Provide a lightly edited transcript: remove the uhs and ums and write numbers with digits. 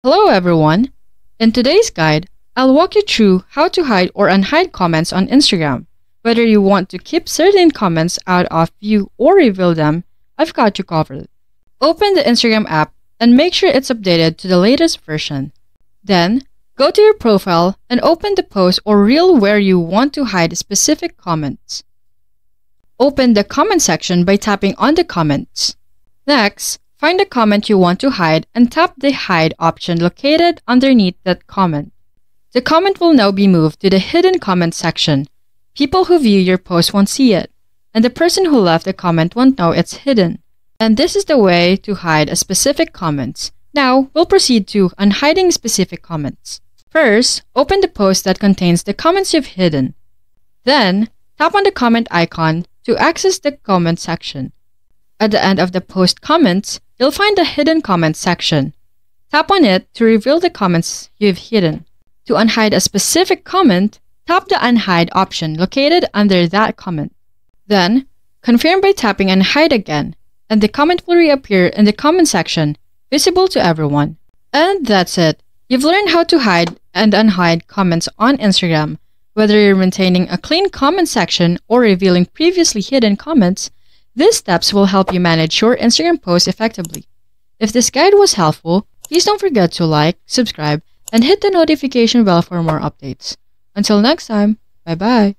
Hello everyone! In today's guide, I'll walk you through how to hide or unhide comments on Instagram. Whether you want to keep certain comments out of view or reveal them, I've got you covered. Open the Instagram app and make sure it's updated to the latest version. Then, go to your profile and open the post or reel where you want to hide specific comments. Open the comment section by tapping on the comments. Next, find the comment you want to hide and tap the Hide option located underneath that comment. The comment will now be moved to the Hidden Comment section. People who view your post won't see it, and the person who left the comment won't know it's hidden. And this is the way to hide a specific comments. Now, we'll proceed to unhiding specific comments. First, open the post that contains the comments you've hidden. Then, tap on the comment icon to access the comment section. At the end of the post comments, you'll find the Hidden Comments section. Tap on it to reveal the comments you've hidden. To unhide a specific comment, tap the Unhide option located under that comment. Then, confirm by tapping Unhide again, and the comment will reappear in the comment section, visible to everyone. And that's it. You've learned how to hide and unhide comments on Instagram. Whether you're maintaining a clean comment section or revealing previously hidden comments, these steps will help you manage your Instagram posts effectively. If this guide was helpful, please don't forget to like, subscribe, and hit the notification bell for more updates. Until next time, bye-bye!